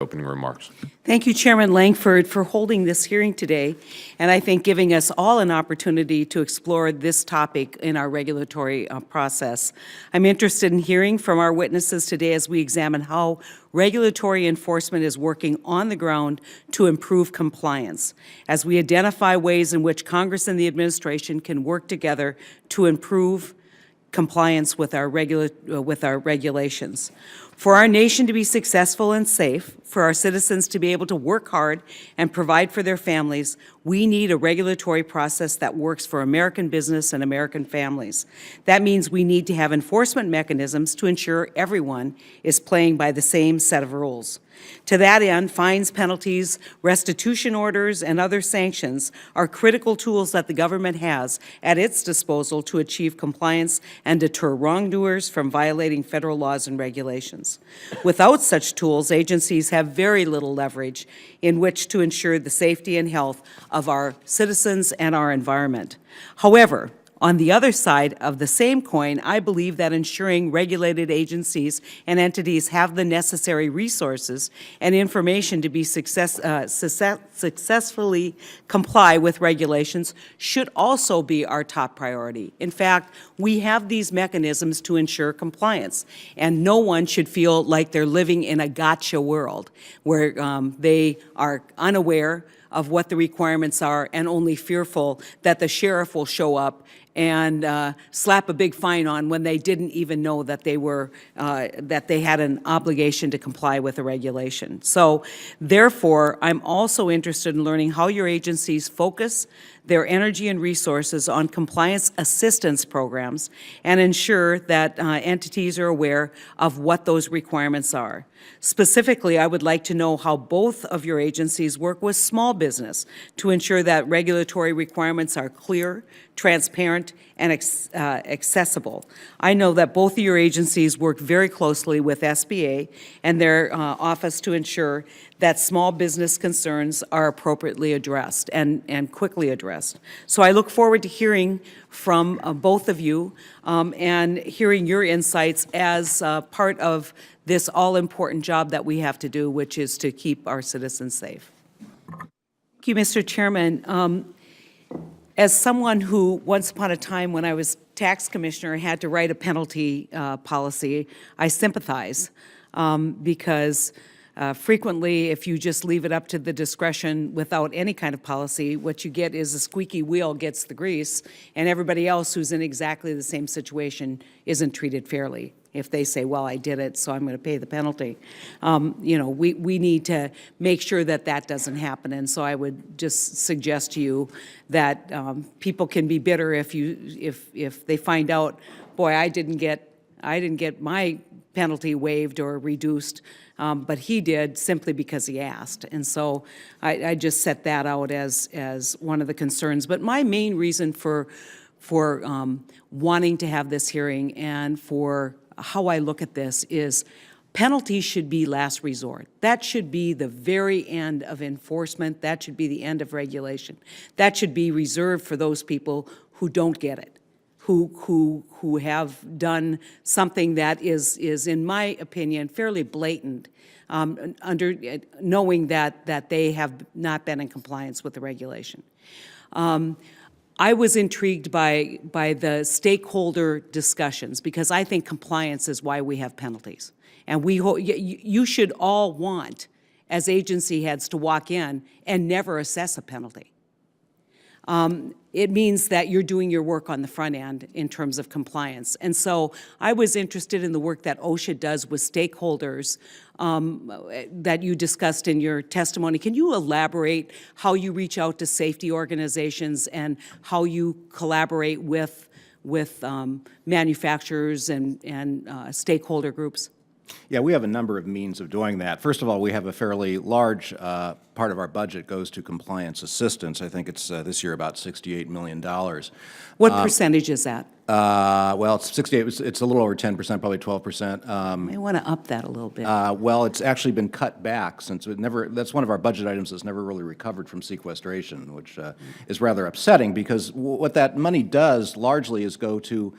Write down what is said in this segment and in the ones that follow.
opening remarks. Thank you, Chairman Langford, for holding this hearing today, and I think giving us all an opportunity to explore this topic in our regulatory process. I'm interested in hearing from our witnesses today as we examine how regulatory enforcement is working on the ground to improve compliance, as we identify ways in which Congress and the administration can work together to improve compliance with our regulations. For our nation to be successful and safe, for our citizens to be able to work hard and provide for their families, we need a regulatory process that works for American business and American families. That means we need to have enforcement mechanisms to ensure everyone is playing by the same set of rules. To that end, fines, penalties, restitution orders, and other sanctions are critical tools that the government has at its disposal to achieve compliance and deter wrongdoers from violating federal laws and regulations. Without such tools, agencies have very little leverage in which to ensure the safety and health of our citizens and our environment. However, on the other side of the same coin, I believe that ensuring regulated agencies and entities have the necessary resources and information to be successfully comply with regulations should also be our top priority. In fact, we have these mechanisms to ensure compliance, and no one should feel like they're living in a gotcha world where they are unaware of what the requirements are and only fearful that the sheriff will show up and slap a big fine on when they didn't even know that they were that they had an obligation to comply with a regulation. So therefore, I'm also interested in learning how your agencies focus their energy and resources on compliance assistance programs and ensure that entities are aware of what those requirements are. Specifically, I would like to know how both of your agencies work with small business to ensure that regulatory requirements are clear, transparent, and accessible. I know that both of your agencies work very closely with SBA and their office to ensure that small business concerns are appropriately addressed and quickly addressed. So I look forward to hearing from both of you and hearing your insights as part of this all-important job that we have to do, which is to keep our citizens safe. Thank you, Mr. Chairman. As someone who, once upon a time when I was tax commissioner, had to write a penalty policy, I sympathize because frequently, if you just leave it up to the discretion without any kind of policy, what you get is a squeaky wheel gets the grease, and everybody else who's in exactly the same situation isn't treated fairly. If they say, well, I did it, so I'm going to pay the penalty. You know, we need to make sure that that doesn't happen. And so I would just suggest to you that people can be bitter if they find out, boy, I didn't get my penalty waived or reduced, but he did simply because he asked. And so I just set that out as one of the concerns. But my main reason for wanting to have this hearing and for how I look at this is penalties should be last resort. That should be the very end of enforcement. That should be the end of regulation. That should be reserved for those people who don't get it, who have done something that is in my opinion, fairly blatant, knowing that they have not been in compliance with the regulation. I was intrigued by the stakeholder discussions because I think compliance is why we have penalties. And you should all want, as agency heads, to walk in and never assess a penalty. It means that you're doing your work on the front end in terms of compliance. And so I was interested in the work that OSHA does with stakeholders that you discussed in your testimony. Can you elaborate how you reach out to safety organizations and how you collaborate with manufacturers and stakeholder groups? Yeah, we have a number of means of doing that. First of all, we have a fairly large part of our budget goes to compliance assistance. I think it's this year about $68 million. What percentage is that? Well, it's 68, it's a little over 10%, probably 12%. I want to up that a little bit. Well, it's actually been cut back since it never, that's one of our budget items that's never really recovered from sequestration, which is rather upsetting because what that money does largely is go to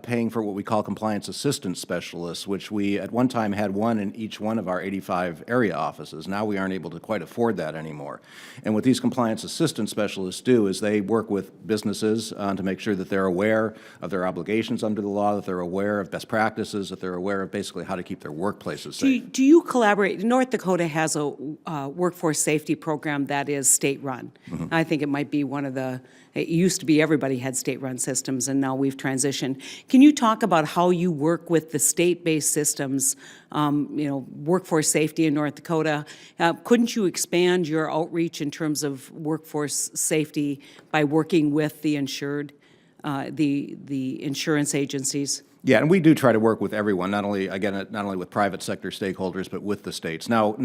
paying for what we call compliance assistance specialists, which we at one time had one in each one of our 85 area offices. Now we aren't able to quite afford that anymore. And what these compliance assistance specialists do is they work with businesses to make sure that they're aware of their obligations under the law, that they're aware of best practices, that they're aware of basically how to keep their workplaces safe. Do you collaborate? North Dakota has a workforce safety program that is state-run. I think it might be one of the, it used to be everybody had state-run systems, and now we've transitioned. Can you talk about how you work with the state-based systems, workforce safety in North Dakota? Couldn't you expand your outreach in terms of workforce safety by working with the insured, the insurance agencies? Yeah, and we do try to work with everyone, not only, again, not only with private sector stakeholders, but with the states. Now,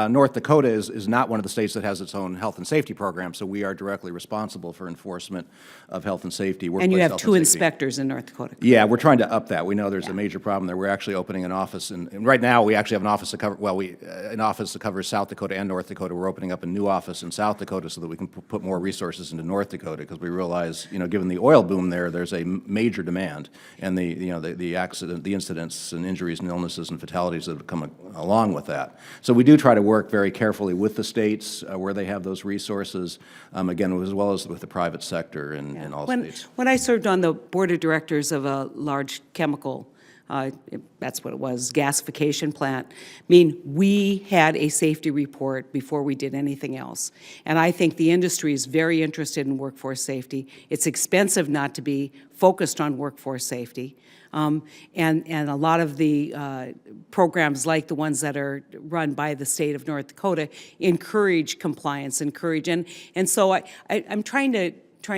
North Dakota is not one of the states that has its own health and safety program, so we are directly responsible for enforcement of health and safety, workplace And you have health two and safety. inspectors in North Dakota. Yeah, we're trying to up that. We know there's a major problem there. We're actually opening an office, and right now we actually have an office that covers, well, an office that covers South Dakota and North Dakota. We're opening up a new office in South Dakota so that we can put more resources into North Dakota because we realize, given the oil boom there, there's a major demand, and the accident, the incidents and injuries and illnesses and fatalities that have come along with that. So we do try to work very carefully with the states where they have those resources, again, as well as with the private sector in all states. When I served on the board of directors of a large chemical, that's what it was, gasification plant, we had a safety report before we did anything else. And I think the industry is very interested in workforce safety. It's expensive not to be focused on workforce safety. And a lot of the programs like the ones that are run by the state of North Dakota encourage compliance, and so I'm trying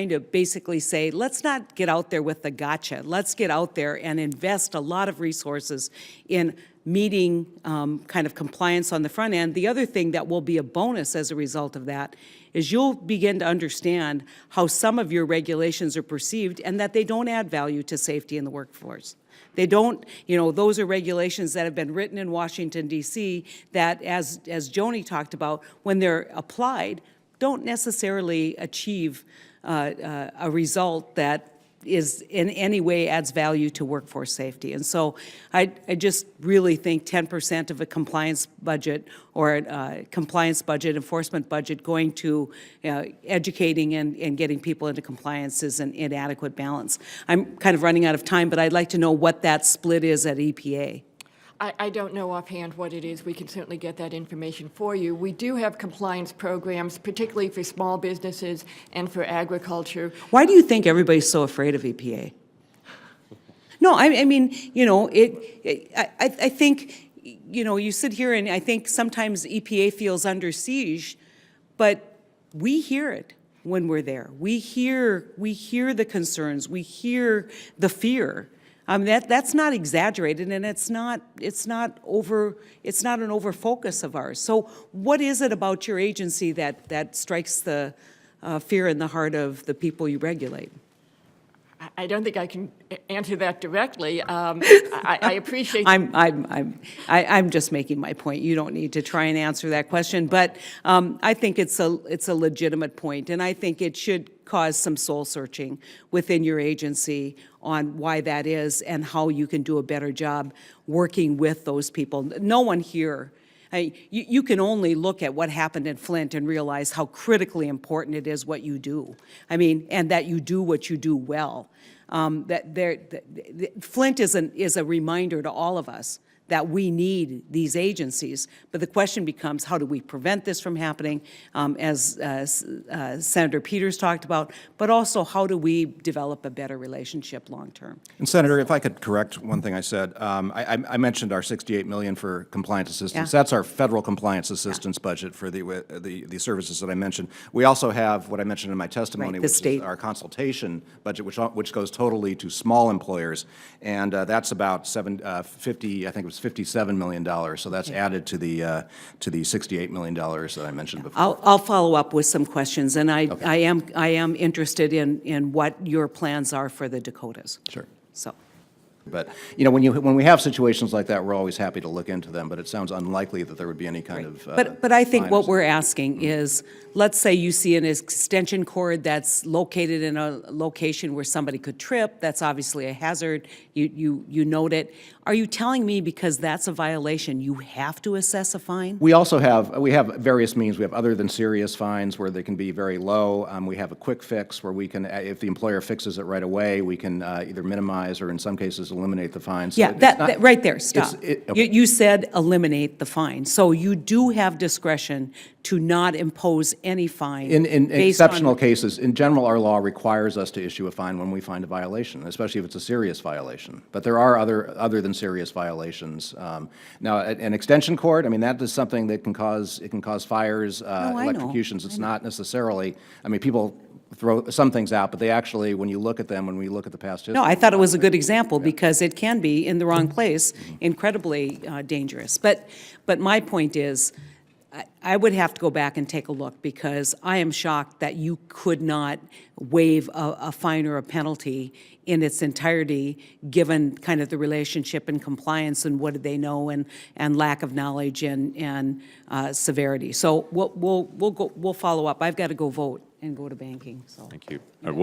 to basically say, let's not get out there with the gotcha. Let's get out there and invest a lot of resources in meeting kind of compliance on the front end. The other thing that will be a bonus as a result of that is you'll begin to understand how some of your regulations are perceived and that they don't add value to safety in the workforce. They don't, those are regulations that have been written in Washington, D.C. that, as Joni talked about, when they're applied, don't necessarily achieve a result that is in any way adds value to workforce safety. And so I just really think 10% of a compliance budget or a compliance budget, enforcement budget going to educating and getting people into compliance is an inadequate balance. I'm kind of running out of time, but I'd like to know what that split is at EPA. I don't know offhand what it is. We can certainly get that information for you. We do have compliance programs, particularly for small businesses and for agriculture. Why do you think everybody's so afraid of EPA? No, I mean, I think, you sit here and I think sometimes EPA feels under siege, but we hear it when we're there. We hear the concerns. We hear the fear. That's not exaggerated, and it's not an over focus of ours. So what is it about your agency that strikes the fear in the heart of the people you regulate? I don't think I can answer that directly. I appreciate. I'm just making my point. You don't need to try and answer that question, but I think it's a legitimate point, and I think it should cause some soul searching within your agency on why that is and how you can do a better job working with those people. No one here. You can only look at what happened in Flint and realize how critically important it is what you do. And that you do what you do well. Flint is a reminder to all of us that we need these agencies. But the question becomes, how do we prevent this from happening, as Senator Peters talked about, but also how do we develop a better relationship long-term? And Senator, if I could correct one thing I said, I mentioned our $68 million for compliance assistance. Yeah. That's our federal compliance assistance budget for the services that I mentioned. We also have what I mentioned in my testimony, Right, which is our consultation budget, which goes totally to small employers, and that's about 50, I think it was it's $57 million, so that's added to the $68 million that I mentioned before. I'll follow up with some questions, and I am interested in what your plans are for the Dakotas. Sure. So, But, you know, when we have situations like that, we're always happy to look into them, but it sounds unlikely that there would be any kind of but I think what fines. we're asking is, let's say you see an extension cord that's located in a location where somebody could trip, that's obviously a hazard, you note it. Are you telling me because that's a violation, you have to assess a fine? We also have various means. We have other than serious fines where they can be very low. We have a quick fix where we can, if the employer fixes it right away, we can either minimize or in some cases eliminate the fine. So Yeah, that right there, stop. okay. You said eliminate the fine, so you do have discretion to not impose any fine. In based on- exceptional cases, in general, our law requires us to issue a fine when we find a violation, especially if it's a serious violation. But there are other than serious violations. Now, an extension cord, I mean, that is something that can cause fires, I know. electrocutions. It's not necessarily, I mean, people throw some things out, but they actually, when you look at them, when we look at the past history. No, I thought it was a good example, because it can be, in the wrong place, incredibly dangerous. But my point is, I would have to go back and take a look, because I am shocked that you could not waive a fine or a penalty in its entirety, given kind of the relationship and compliance and what did they know and lack of knowledge and severity. So we'll follow up. I've got to go vote and go to banking, so. Thank you. All right,